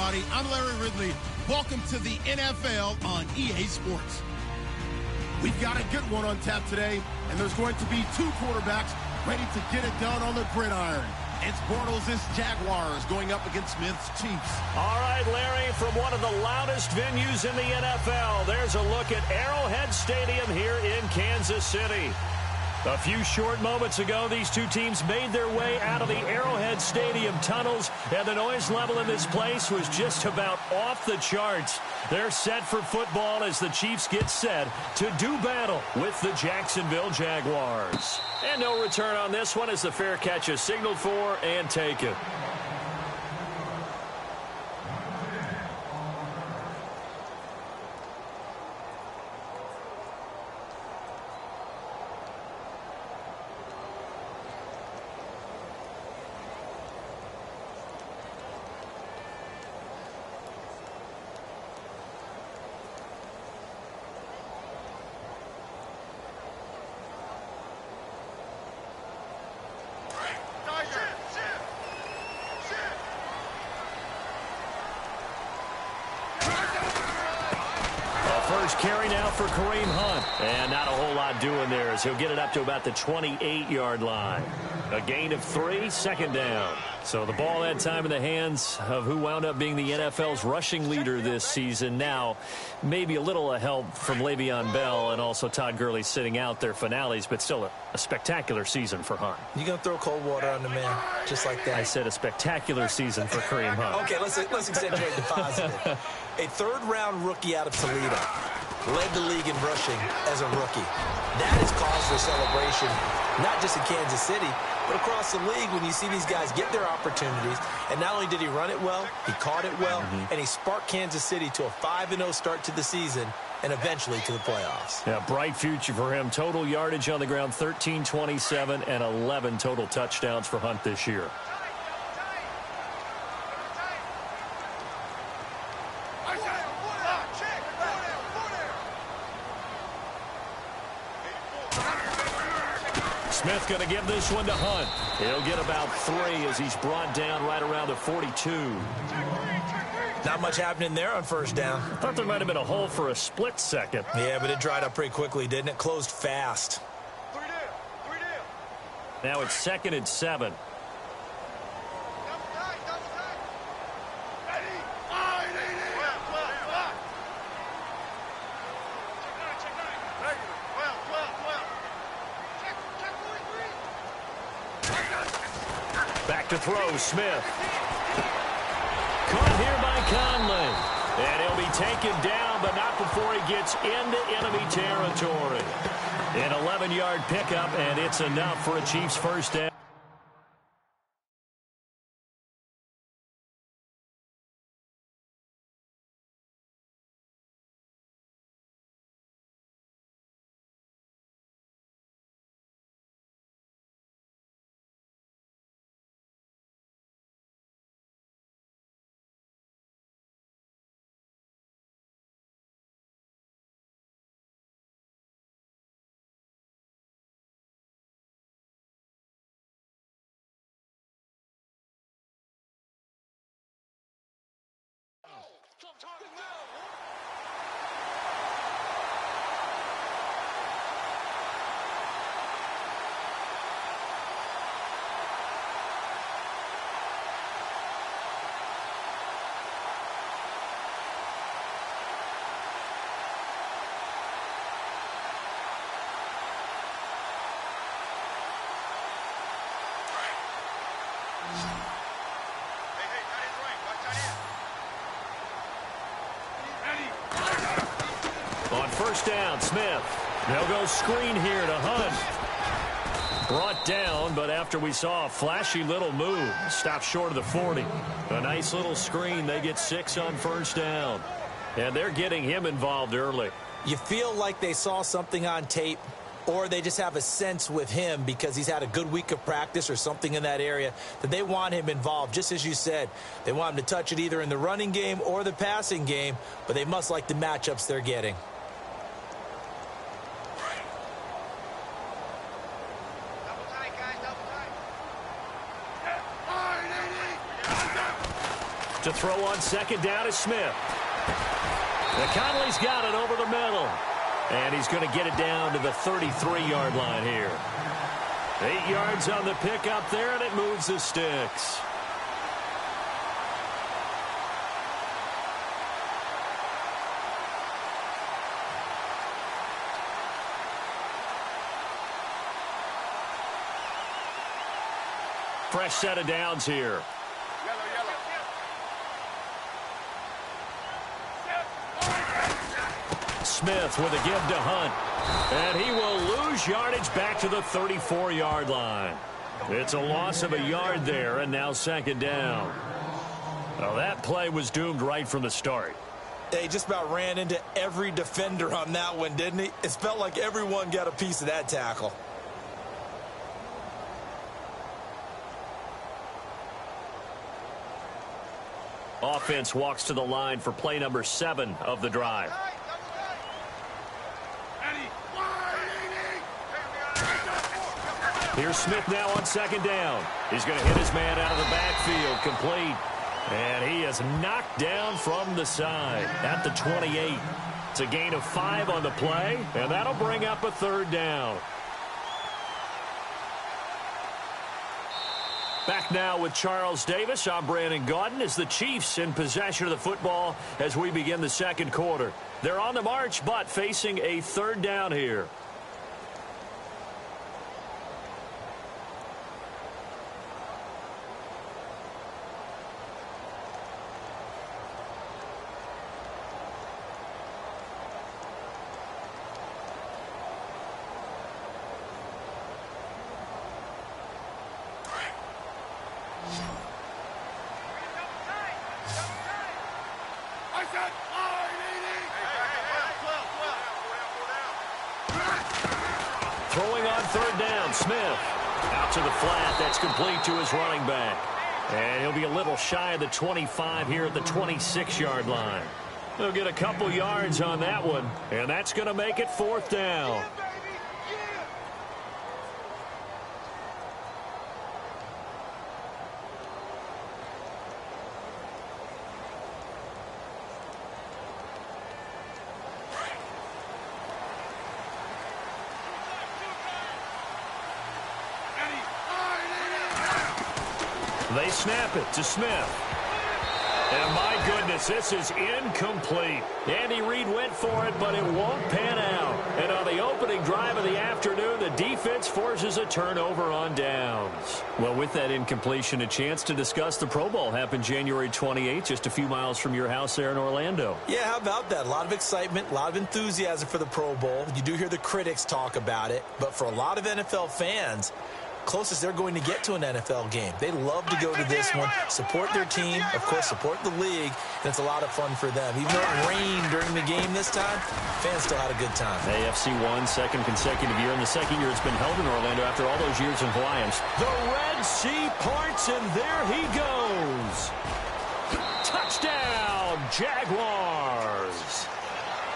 everybody. I'm Larry Ridley. Welcome to the NFL on EA Sports. We've got a good one on tap today, and there's going to be two quarterbacks ready to get it done on the gridiron. It's Bortles' Jaguars going up against Smith's Chiefs. All right, Larry, from one of the loudest venues in the NFL, there's a look at Arrowhead Stadium here in Kansas City. A few short moments ago, these two teams made their way out of the Arrowhead Stadium tunnels, and the noise level in this place was just about off the charts. They're set for football as the Chiefs get set to do battle with the Jacksonville Jaguars. And no return on this one as the fair catch is signaled for and taken. First carry now for Kareem Hunt. And not a whole lot doing there as he'll get it up to about the 28-yard line. A gain of 3, second down. So the ball had time in the hands of who wound up being the NFL's rushing leader this season. Now, maybe a little help from Le'Veon Bell and also Todd Gurley sitting out their finales, but still a spectacular season for Hunt. You're going to throw cold water on the man, just like that. I said a spectacular season for Kareem Hunt. Okay, let's accentuate the positive. A third-round rookie out of Toledo led the league in rushing as a rookie. That is cause for celebration, not just in Kansas City, but across the league when you see these guys get their opportunities. And not only did he run it well, he caught it well, and he sparked Kansas City to a 5-0 start to the season and eventually to the playoffs. Yeah, bright future for him. Total yardage on the ground, 1327, and 11 total touchdowns for Hunt this year. Smith going to give this one to Hunt. He'll get about 3 as he's brought down right around the 42. Not much happening there on first down. Thought there might have been a hole for a split second. Yeah, but it dried up pretty quickly, didn't it? Closed fast. Now it's 2nd and 7. Back to throw, Smith. Caught here by Conley. And he'll be taken down, but not before he gets into enemy territory. An 11-yard pickup, and it's enough for a Chiefs first down. On first down, Smith. They'll go screen here to Hunt. Brought down, but after we saw a flashy little move, stopped short of the 40. A nice little screen. They get 6 on first down. And they're getting him involved early. You feel like they saw something on tape, or they just have a sense with him because he's had a good week of practice or something in that area that they want him involved. Just as you said, they want him to touch it either in the running game or the passing game, but they must like the matchups they're getting. To throw on second down is Smith. Conley's got it over the middle. And he's going to get it down to the 33-yard line here. 8 yards on the pickup there, and it moves the sticks. Fresh set of downs here. Smith with a give to Hunt. And he will lose yardage back to the 34-yard line. It's a loss of a yard there, and now second down. Well, that play was doomed right from the start. He just about ran into every defender on that one, didn't he? It felt like everyone got a piece of that tackle. Offense walks to the line for play number 7 of the drive. Here's Smith now on second down. He's going to hit his man out of the backfield, complete. And he is knocked down from the side at the 28. It's a gain of 5 on the play, and that'll bring up a third down. Back now with Charles Davis. I'm Brandon Gaudin as the Chiefs in possession of the football as we begin the second quarter. They're on the march, but facing a third down here. Throwing on third down, Smith. Out to the flat. That's complete to his running back. And he'll be a little shy of the 25 here at the 26-yard line. He'll get a couple yards on that one, and that's going to make it fourth down. They snap it to Smith. And my goodness, this is incomplete. Andy Reid went for it, but it won't pan out. And on the opening drive of the afternoon, the defense forces a turnover on downs. Well, with that incompletion, a chance to discuss the Pro Bowl happened January 28th, just a few miles from your house there in Orlando. Yeah, how about that? A lot of excitement, a lot of enthusiasm for the Pro Bowl. You do hear the critics talk about it, but for a lot of NFL fans, closest they're going to get to an NFL game. They love to go to this one, support their team, of course, support the league, and it's a lot of fun for them. Even though it rained during the game this time, fans still had a good time. AFC won second consecutive year, and the second year it's been held in Orlando after all those years in Hawaii. The Red Sea parts, and there he goes. Touchdown, Jaguars.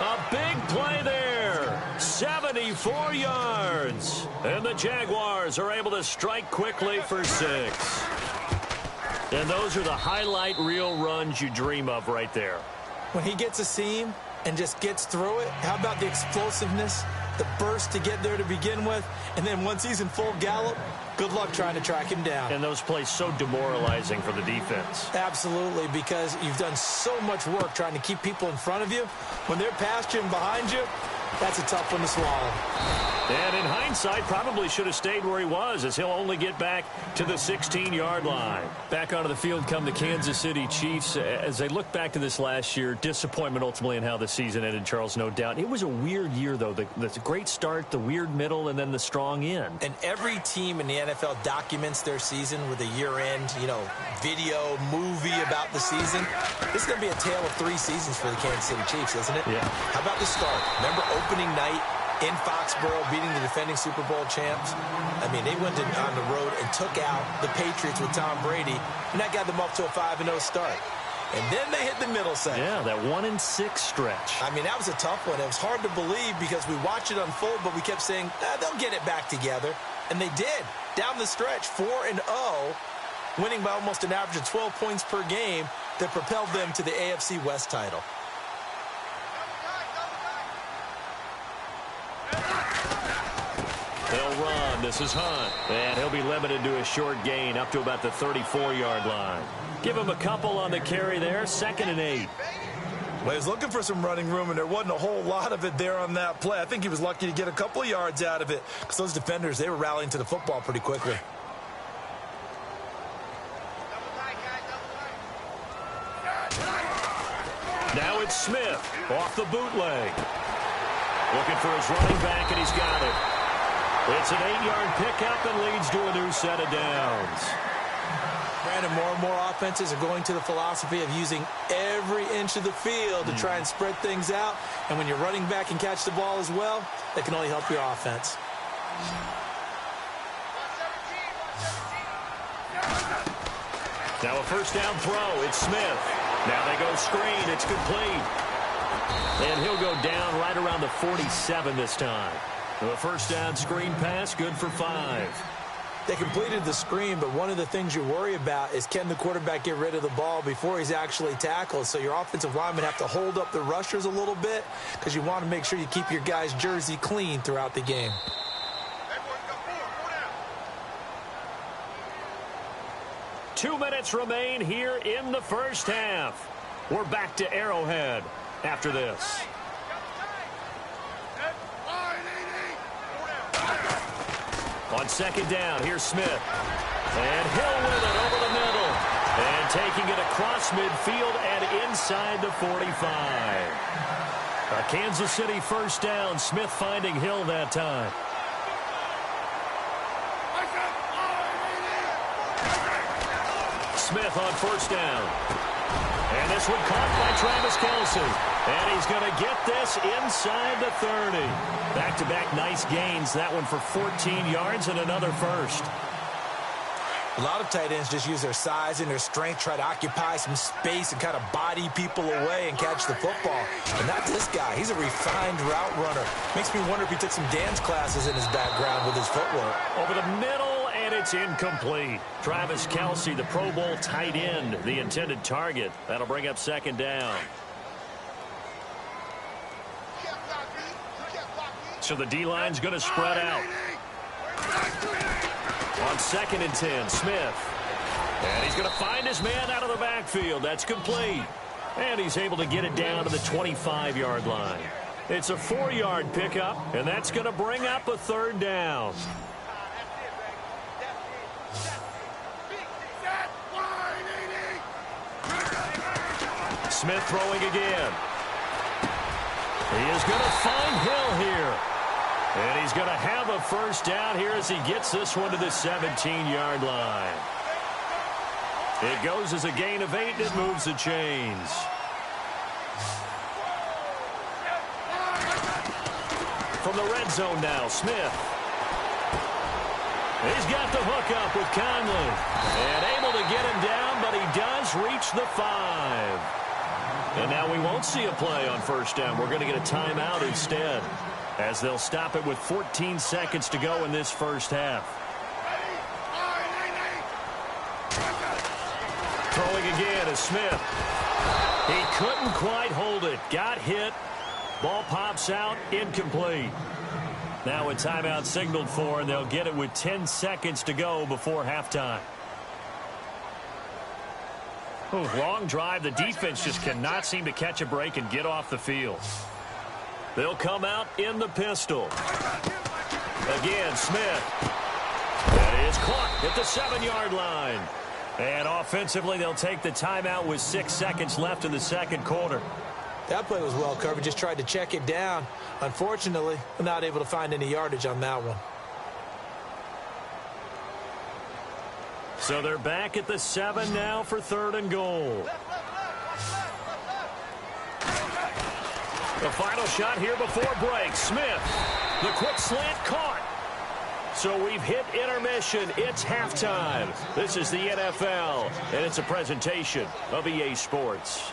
A big play there, 74 yards. And the Jaguars are able to strike quickly for 6. And those are the highlight reel runs you dream of right there. When he gets a seam and just gets through it, how about the explosiveness, the burst to get there to begin with, and then once he's in full gallop, good luck trying to track him down. And those plays so demoralizing for the defense. Absolutely, because you've done so much work trying to keep people in front of you. When they're past you and behind you, that's a tough one to swallow. And in hindsight, probably should have stayed where he was, as he'll only get back to the 16-yard line. Back onto the field come the Kansas City Chiefs. As they look back to this last year, disappointment ultimately in how the season ended, Charles, no doubt. It was a weird year, though. The great start, the weird middle, and then the strong end. And every team in the NFL documents their season with a year-end, video, movie about the season. This is going to be a tale of 3 seasons for the Kansas City Chiefs, isn't it? Yeah. How about the start? Remember opening night in Foxborough, beating the defending Super Bowl champs? I mean, they went on the road and took out the Patriots with Tom Brady, and that got them up to a 5-0 start. And then they hit the middle segment. Yeah, that 1-6 stretch. I mean, that was a tough one. It was hard to believe because we watched it unfold, but we kept saying, they'll get it back together. And they did. Down the stretch, 4-0, winning by almost an average of 12 points per game. that propelled them to the AFC West title. They'll run. This is Hunt. And he'll be limited to a short gain up to about the 34-yard line. Give him a couple on the carry there. 2nd and 8. Well, he was looking for some running room, and there wasn't a whole lot of it there on that play. I think he was lucky to get a couple of yards out of it because those defenders, they were rallying to the football pretty quickly. Now it's Smith off the bootleg. Looking for his running back, and he's got it. It's an 8-yard pickup and leads to a new set of downs. Brandon, more and more offenses are going to the philosophy of using every inch of the field to try and spread things out. And when you're running back can catch the ball as well, that can only help your offense. Now a first down throw. It's Smith. Now they go screen. It's complete. And he'll go down right around the 47 this time. The first down screen pass, good for 5. They completed the screen, but one of the things you worry about is can the quarterback get rid of the ball before he's actually tackled? So your offensive linemen have to hold up the rushers a little bit because you want to make sure you keep your guy's jersey clean throughout the game. 2 minutes remain here in the first half. We're back to Arrowhead after this. On 2nd down, here's Smith. And Hill with it over the middle. And taking it across midfield and inside the 45. A Kansas City first down. Smith finding Hill that time. Smith on first down. And this one caught by Travis Kelce. And he's going to get this inside the 30. Back-to-back nice gains. That one for 14 yards and another first. A lot of tight ends just use their size and their strength, try to occupy some space and kind of body people away and catch the football. But not this guy. He's a refined route runner. Makes me wonder if he took some dance classes in his background with his footwork. Over the middle, and it's incomplete. Travis Kelce, the Pro Bowl tight end, the intended target. That'll bring up 2nd down. So the D-line's going to spread out. On 2nd and 10, Smith. And he's going to find his man out of the backfield. That's complete. And he's able to get it down to the 25-yard line. It's a 4-yard pickup, and that's going to bring up a 3rd down. Smith throwing again. He is going to find Hill here. And he's going to have a first down here as he gets this one to the 17-yard line. It goes as a gain of 8, and it moves the chains. From the red zone now, Smith. He's got the hook up with Conley. And able to get him down, but he does reach the 5. And now we won't see a play on first down. We're going to get a timeout instead, as they'll stop it with 14 seconds to go in this first half. Throwing again is Smith. He couldn't quite hold it. Got hit. Ball pops out. Incomplete. Now a timeout signaled for, and they'll get it with 10 seconds to go before halftime. Long drive. The defense just cannot seem to catch a break and get off the field. They'll come out in the pistol. Again, Smith. That is caught at the 7-yard line. And offensively, they'll take the timeout with 6 seconds left in the second quarter. That play was well covered. Just tried to check it down. Unfortunately, we're not able to find any yardage on that one. So they're back at the 7 now for 3rd and goal. The final shot here before break. Smith, the quick slant caught. So we've hit intermission. It's halftime. This is the NFL, and it's a presentation of EA Sports.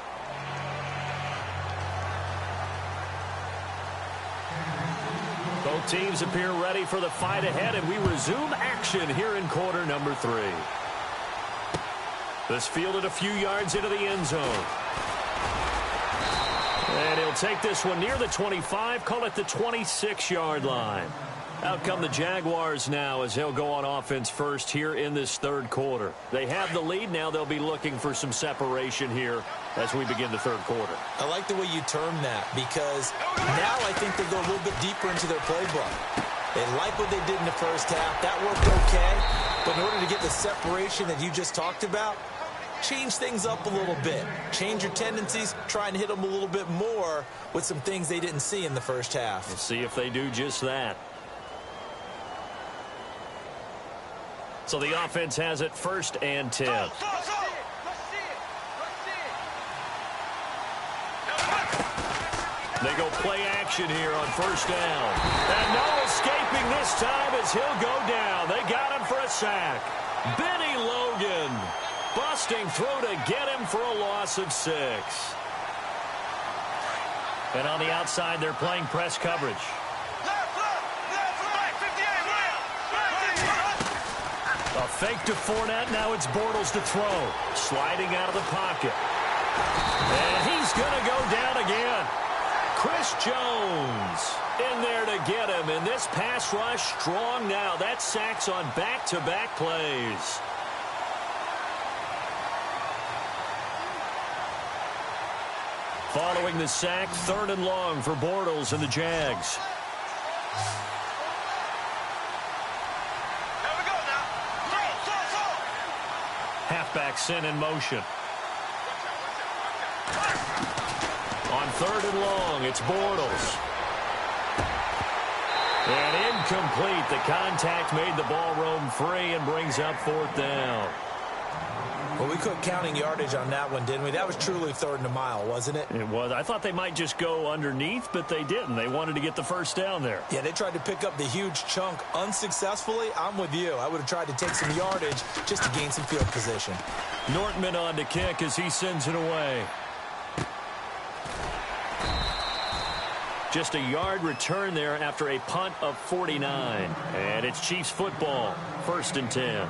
Both teams appear ready for the fight ahead, and we resume action here in quarter number 3. This fielded a few yards into the end zone. And he'll take this one near the 25, call it the 26-yard line. Out come the Jaguars now as they'll go on offense first here in this third quarter. They have the lead. Now they'll be looking for some separation here as we begin the third quarter. I like the way you term that because now I think they go a little bit deeper into their playbook. They like what they did in the first half. That worked okay. But in order to get the separation that you just talked about, change things up a little bit. Change your tendencies. Try and hit them a little bit more with some things they didn't see in the first half. We'll see if they do just that. So the offense has it 1st and 10. They go play action here on 1st down. And no escaping this time as he'll go down. They got him for a sack. Benny Logan busting through to get him for a loss of 6. And on the outside, they're playing press coverage. A fake to Fournette. Now it's Bortles to throw. Sliding out of the pocket. And he's going to go down again. Chris Jones in there to get him. And this pass rush strong now. That's sacks on back-to-back plays. Following the sack, 3rd and long for Bortles and the Jags. Halfback sent in motion. On 3rd and long, it's Bortles. And incomplete. The contact made the ball roam free and brings up 4th down. Well, we quit counting yardage on that one, didn't we? That was truly 3rd and a mile, wasn't it? It was. I thought they might just go underneath, but they didn't. They wanted to get the 1st down there. Yeah, they tried to pick up the huge chunk unsuccessfully. I'm with you. I would have tried to take some yardage just to gain some field position. Nortman on to kick as he sends it away. Just a yard return there after a punt of 49. And it's Chiefs football, 1st and 10.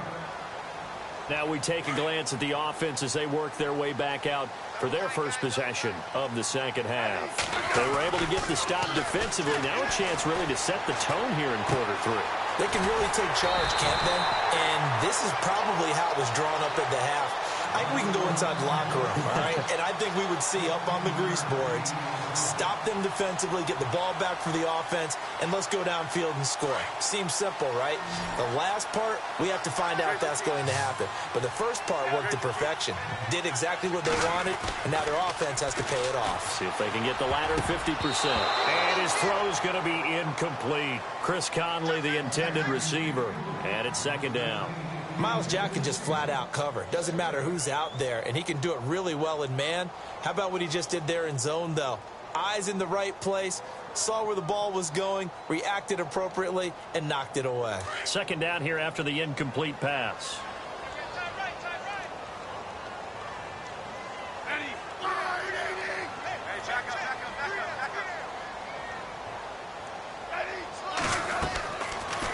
Now we take a glance at the offense as they work their way back out for their first possession of the second half. They were able to get the stop defensively. Now a chance really to set the tone here in quarter 3. They can really take charge, can't they? And this is probably how it was drawn up at the half. I think we can go inside the locker room, all right? And I think we would see up on the grease boards, stop them defensively, get the ball back for the offense, and let's go downfield and score. Seems simple, right? The last part, we have to find out if that's going to happen. But the first part worked to perfection. Did exactly what they wanted, and now their offense has to pay it off. See if they can get the latter 50%. And his throw's going to be incomplete. Chris Conley, the intended receiver. And it's 2nd down. Myles Jack can just flat out cover. Doesn't matter who's out there, and he can do it really well in man. How about what he just did there in zone, though? Eyes in the right place, saw where the ball was going, reacted appropriately, and knocked it away. 2nd down here after the incomplete pass.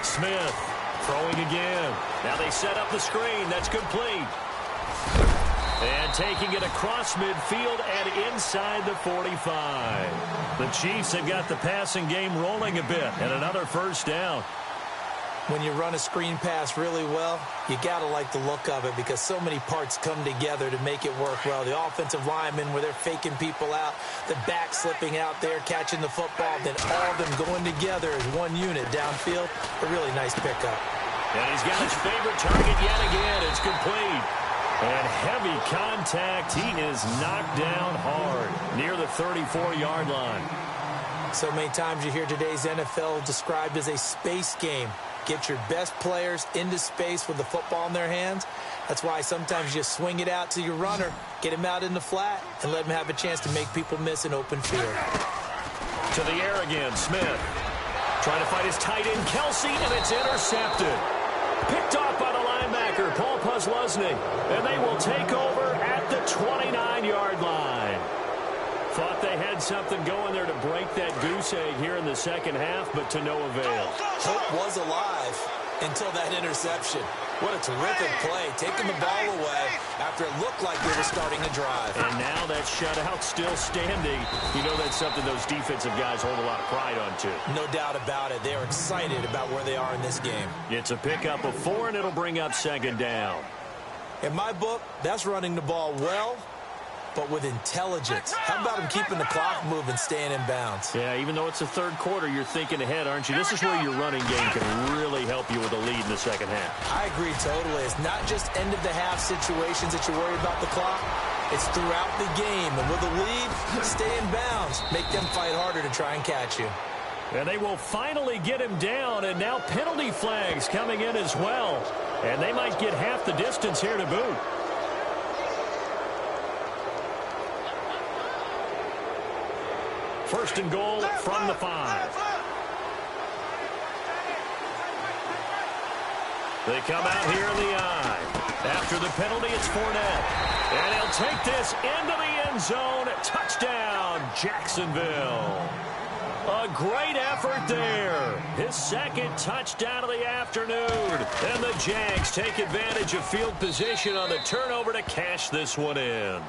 Smith throwing again. Now they set up the screen. That's complete. And taking it across midfield and inside the 45. The Chiefs have got the passing game rolling a bit. And another 1st down. When you run a screen pass really well, you got to like the look of it because so many parts come together to make it work well. The offensive linemen where they're faking people out, the back slipping out there, catching the football, then all of them going together as one unit downfield. A really nice pickup. And he's got his favorite target yet again. It's complete. And heavy contact. He is knocked down hard near the 34-yard line. So many times you hear today's NFL described as a space game. Get your best players into space with the football in their hands. That's why sometimes you swing it out to your runner, get him out in the flat, and let him have a chance to make people miss an open field. To the air again, Smith. Trying to fight his tight end, Kelsey, and it's intercepted. Picked off by the linebacker, Paul Posluszny. And they will take over at the 29-yard line. Thought they had something going there to break that goose egg here in the second half, but to no avail. Hope was alive, until that interception. What a terrific play, taking the ball away after it looked like they were starting to drive. And now that shutout still standing. You know that's something those defensive guys hold a lot of pride on, too. No doubt about it. They are excited about where they are in this game. It's a pickup of 4, and it'll bring up second down. In my book, that's running the ball well, but with intelligence. How about him keeping the clock moving, staying in bounds? Yeah, even though it's the third quarter, you're thinking ahead, aren't you? This is where your running game can really help you with a lead in the second half. I agree totally. It's not just end-of-the-half situations that you worry about the clock. It's throughout the game. And with a lead, stay in bounds. Make them fight harder to try and catch you. And they will finally get him down, and now penalty flags coming in as well. And they might get half the distance here to boot. First and goal from the 5. They come out here in the I. After the penalty, it's Fournette. And he'll take this into the end zone. Touchdown, Jacksonville. A great effort there. His second touchdown of the afternoon. And the Jags take advantage of field position on the turnover to cash this one in.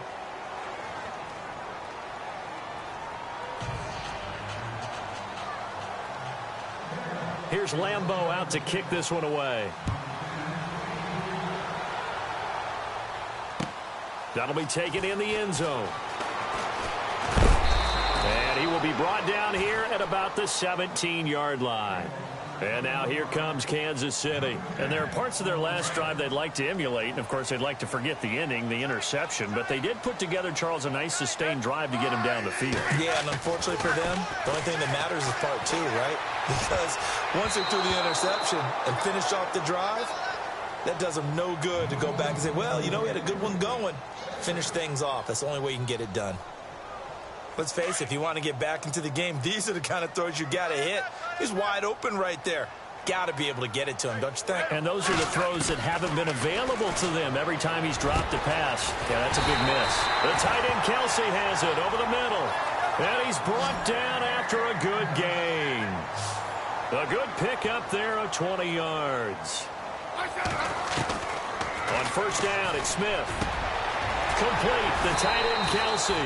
Here's Lambeau out to kick this one away. That'll be taken in the end zone. And he will be brought down here at about the 17-yard line. And now here comes Kansas City. And there are parts of their last drive they'd like to emulate. And, of course, they'd like to forget the inning, the interception. But they did put together, Charles, a nice sustained drive to get him down the field. Yeah, and unfortunately for them, the only thing that matters is part 2, right? Because once they threw the interception and finished off the drive, that does them no good to go back and say, well, you know, we had a good one going. Finish things off. That's the only way you can get it done. Let's face it, if you want to get back into the game, these are the kind of throws you got to hit. He's wide open right there. Got to be able to get it to him, don't you think? And those are the throws that haven't been available to them every time he's dropped a pass. Yeah, that's a big miss. The tight end, Kelsey, has it over the middle. And he's brought down after a good gain. A good pickup there of 20 yards. On first down, it's Smith. Complete, the tight end, Kelsey.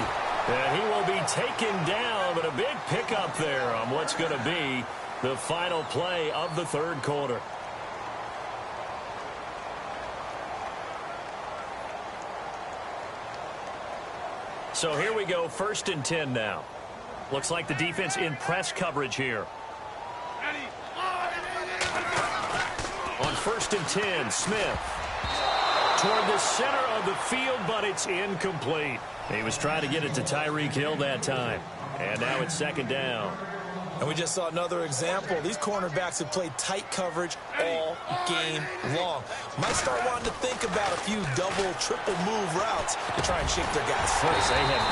And he will be taken down, but a big pickup there on what's going to be the final play of the third quarter. So here we go, 1st and 10 now. Looks like the defense in press coverage here. On 1st and 10, Smith. Toward the center of the field, but it's incomplete. He was trying to get it to Tyreek Hill that time. And now it's 2nd down. And we just saw another example. These cornerbacks have played tight coverage all game long. Might start wanting to think about a few double, triple move routes to try and shake their guys free.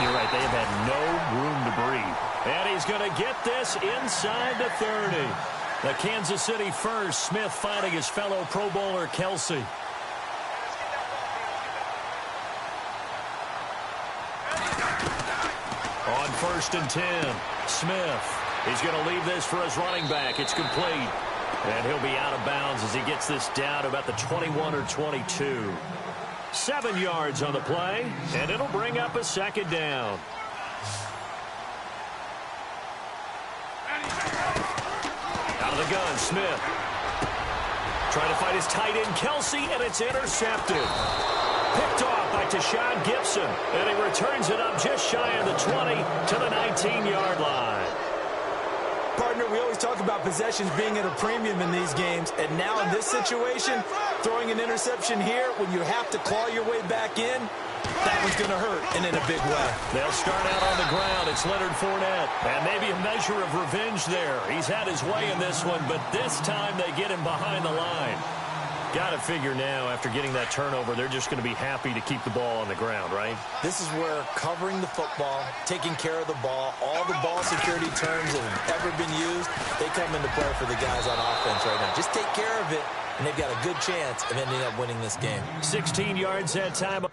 You're right, they have had no room to breathe. And he's going to get this inside the 30. The Kansas City first, Smith finding his fellow Pro Bowler Kelsey. On 1st and 10, Smith. He's going to leave this for his running back. It's complete. And he'll be out of bounds as he gets this down to about the 21 or 22. 7 yards on the play, and it'll bring up a 2nd down. Out of the gun, Smith. Trying to find his tight end, Kelsey, and it's intercepted. Picked off by Tashawn Gibson, and he returns it up just shy of the 20 to the 19-yard line. Partner, we always talk about possessions being at a premium in these games, and now in this situation, throwing an interception here when you have to claw your way back in, that one's going to hurt, and in a big way. They'll start out on the ground. It's Leonard Fournette, and maybe a measure of revenge there. He's had his way in this one, but this time they get him behind the line. Got to figure now, after getting that turnover, they're just going to be happy to keep the ball on the ground, right? This is where covering the football, taking care of the ball, all the ball security terms that have ever been used, they come into play for the guys on offense right now. Just take care of it, and they've got a good chance of ending up winning this game. 16 yards that time.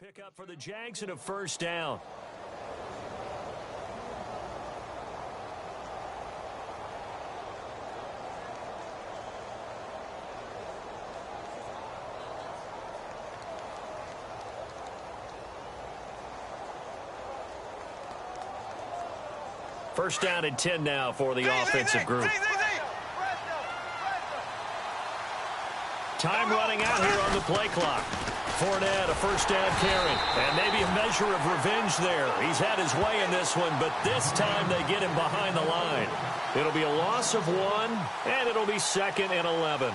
Pickup for the Jags and a first down. First down and 10 now for the offensive group. Time running out here on the play clock. Fournette, a first down carry. And maybe a measure of revenge there. He's had his way in this one, but this time they get him behind the line. It'll be a loss of 1, and it'll be 2nd and 11.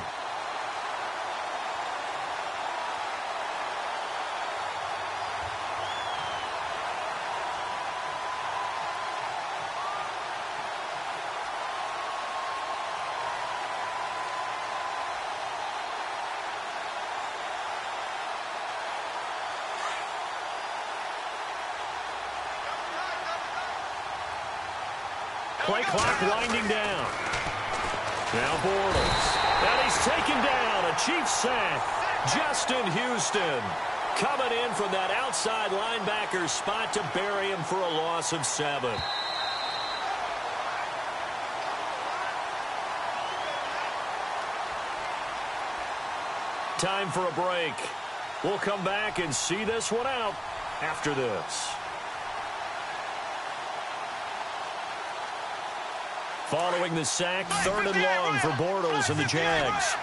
Play clock winding down. Now Bortles. And he's taken down. A Chiefs sack. Justin Houston coming in from that outside linebacker spot to bury him for a loss of 7. Time for a break. We'll come back and see this one out after this. Following the sack, 3rd and long for Bortles and the Jags.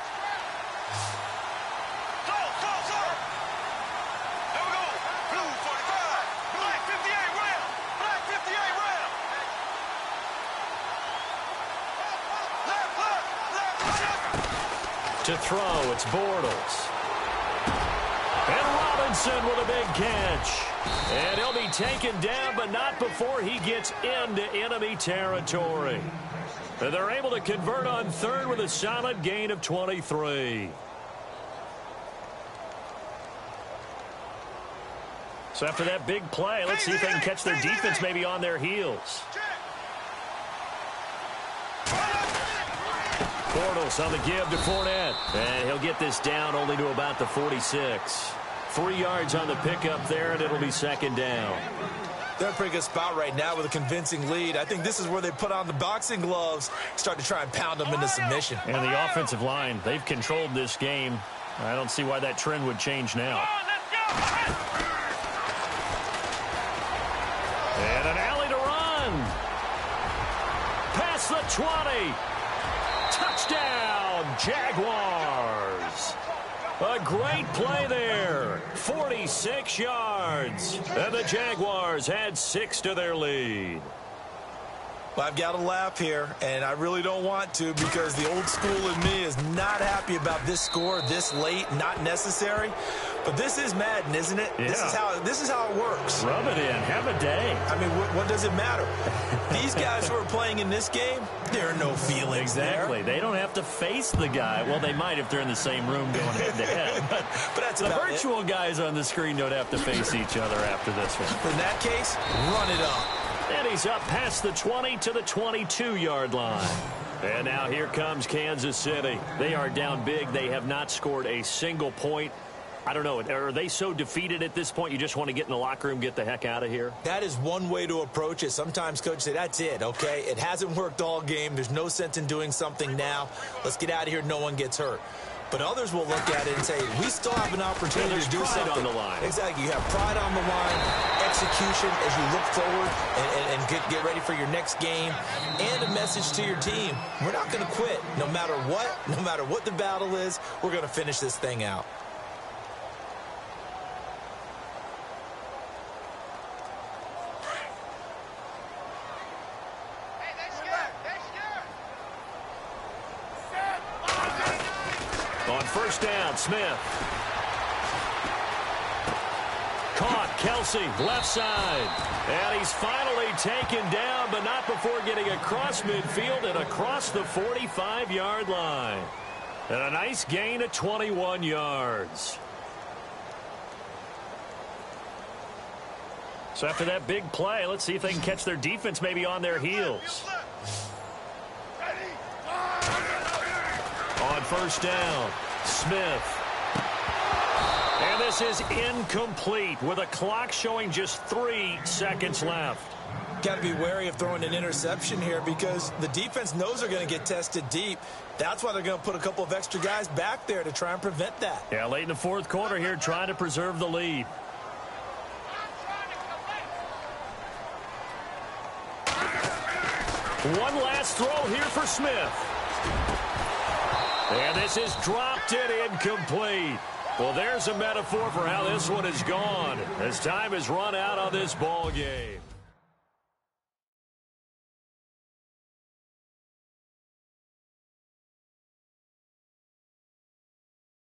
To throw, it's Bortles. And Robinson with a big catch. And he'll be taken down, but not before he gets into enemy territory. And they're able to convert on 3rd with a solid gain of 23. So after that big play, let's see if they can catch their defense maybe on their heels. Bortles on the give to Fournette. And he'll get this down only to about the 46. 3 yards on the pickup there, and it'll be 2nd down. They're in a pretty good spot right now with a convincing lead. I think this is where they put on the boxing gloves, start to try and pound them into submission. And the offensive line, they've controlled this game. I don't see why that trend would change now. And an alley to run. Past the 20. Touchdown, Jaguars. A great play there. 46 yards. And the Jaguars add 6 to their lead. Well, I've got to laugh here, and I really don't want to because the old school in me is not happy about this score this late, not necessary. But this is Madden, isn't it? Yeah. This is how it works. Rub it in. Have a day. I mean, what does it matter? These guys who are playing in this game, there are no feelings exactly. there. They don't have to face the guy. Well, they might if they're in the same room going head-to-head. But that's the virtual guys on the screen don't have to face each other after this one. In that case, run it up. And he's up past the 20 to the 22-yard line. And now here comes Kansas City. They are down big. They have not scored a single point. I don't know. Are they so defeated at this point you just want to get in the locker room, get the heck out of here? That is one way to approach it. Sometimes coaches say, that's it, okay? It hasn't worked all game. There's no sense in doing something now. Let's get out of here. No one gets hurt. But others will look at it and say, we still have an opportunity to do something. On the line. Exactly. You have pride on the line, execution as you look forward and get ready for your next game, and a message to your team. We're not going to quit. No matter what the battle is, we're going to finish this thing out. On first down, Smith. Caught, Kelsey, left side. And he's finally taken down, but not before getting across midfield and across the 45-yard line. And a nice gain of 21 yards. So after that big play, let's see if they can catch their defense maybe on their heels. On first down, Smith. And this this is incomplete with a clock showing just 3 seconds left. Got to be wary of throwing an interception here because the defense knows they're going to get tested deep. That's why they're going to put a couple of extra guys back there to try and prevent that. Yeah, late in the fourth quarter here, trying to preserve the lead. One last throw here for Smith. And this is dropped in incomplete. Well, there's a metaphor for how this one has gone as time has run out on this ball game.